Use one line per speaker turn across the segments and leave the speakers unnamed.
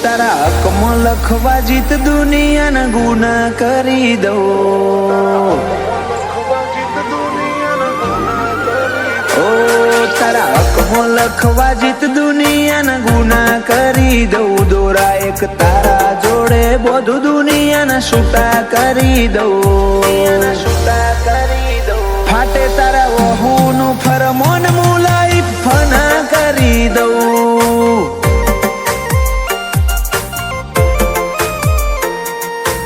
તારા હકમાં લખવા જીત દુનિયાના ગુના કરી દઉં. ઓ તારા હકમાં લખવા જીત દુનિયાના ગુના કરી દઉં. દોરા એક તારા જોડે બધું દુનિયાના છૂટા કરી દઉં. ફાટે તારા વહુનું ફરમોન મુલાઈ ફના કરી દઉં.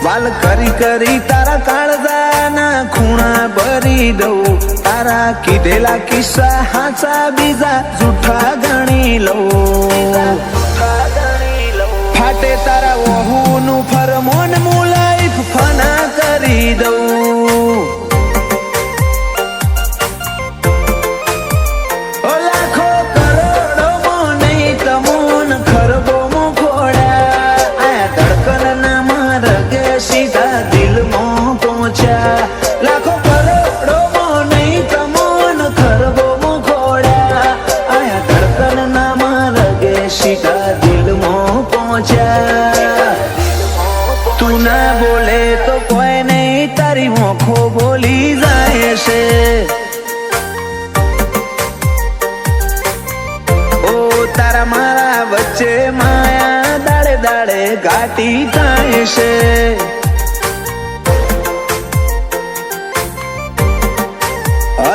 વાલ કરી કરી તારા કાળજાના ખૂણા ભરી દઉં. તારા કીધેલા કિસ્સા હાચા બીજા જૂઠા ગણી લઉં. ફાટે તારા વહુનું ફરમોન મુલાઈ ફના કરી દઉં. લાખો કરોડોમાં નહીં તમોન ખરબો મુખોડા. આયા ધડકન ના માર્ગે સીધા દિલમાં પહોંચ્યા. તું ના બોલે તો કોઈ નહીં તારી મોખો બોલી જાય છે. ઓ તારા મારા વચ્ચે માયા દાડે દાડે ઘાટી થાય છે.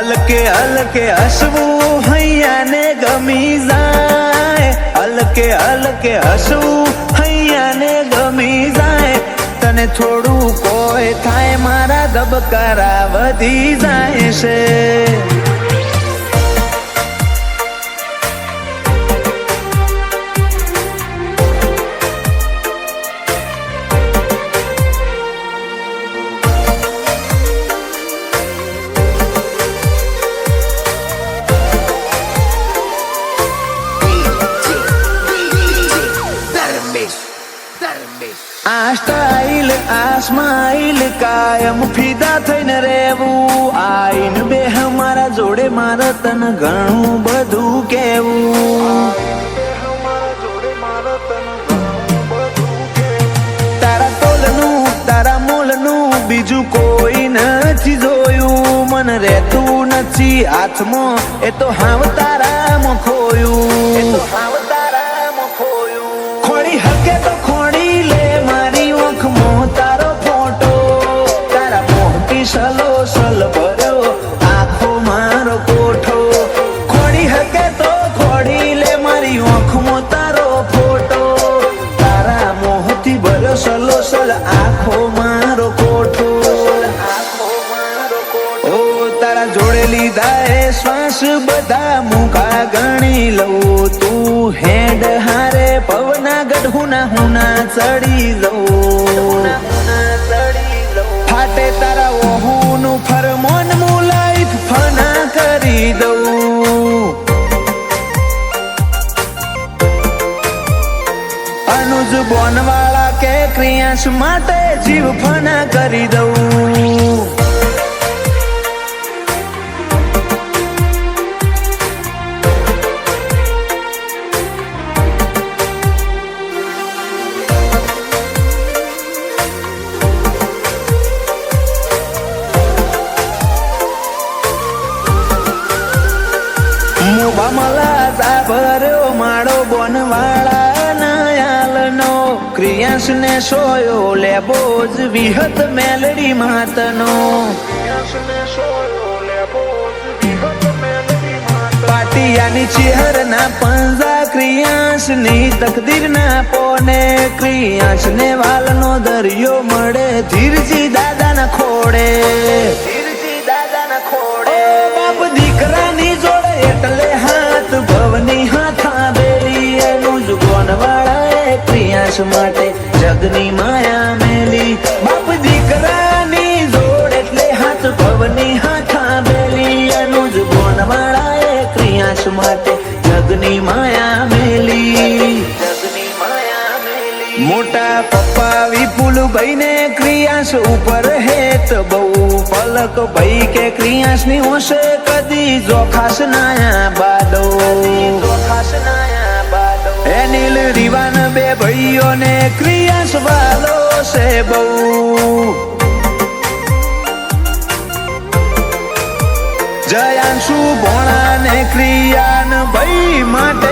હલકે હલકે હસવું હૈયાને ગમી જાય. હલકે હલકે હસવું હૈયાને ગમી જાય. તને થોડું કોઈ થાય મારા ધબકારા વધી જાય છે. આ સ્ટાઇલ આ સ્માઇલ કાયમ ફીદા થઈને રહેવું. આઈન બે હમારા જોડે મારે તને ઘણું બધું કેવું. તારા તોલનું તારા મોલનું બીજું કોઈ નથી જોયું. મને રહેતું નથી હાથમાં એ તો હાવ તારામાં ખોયું. ખોડી હકે તો ખોડી લે મારી ઓખમાં તારો ફોટો. તારા મોટી સલો સલ ભર્યો આખો મારો કોઠો. ખોડી હકે તો ખોડી લે મારી ઓખમાં તારો ફોટો. તારા મોહથી ભર્યો સલો સલ આખો મારો કોઠો. ઓ તારા જોડે લીધા એ શ્વાસ બધા મુખા ગણી લઉં. તું હેડ હારે પવના ગઢુના હુના ચડી લઉં. ફાટે તારા વહુનું ફરમોન મુલાઈ ફના કરી દઉં. અનુજ બોનવાળા કે ક્રિયાંશ માટે જીવ ફના કરી દઉં. ભર્યો માળો બોનવાળા નયાલનો. ક્રિયાંશ ને સોયો લેબો જ વિહત મેલડી માતનો. પાટિયાની ચેહર ના પંજા ક્રિયાંશ ની તકદીર ના પોને. ક્રિયાંશ ને વાલનો દરિયો મળે ધીરજી દાદા ના ખોડે. બાપ દીકરાની જોડે એટલે હાથ ભવની હાથા બેલી. એનું જ ગોનવાળા પ્રિયાંશ માટે જગની માયા મેલી. બાપ દીકરાની જોડ એટલે હાથ ભવની હાથા બેલી. એનું જ ગોનવાળા પ્રિયાંશ માટે જગની માયા મેલી. મોટા પપ્પા વિપુલ ભાઈ ને ક્રિયાંશ ઉપર હેત બહુ. પલક ભાઈ કે ક્રિયાંશ ની હોશે કદી જોખાશ નાયા બાદો. એનિલ રીવાન બે ભાઈઓને ક્રિયાશ વાલો છે બહુ જયાંશુ ભોણા ને ક્રિયાન ભાઈ માટે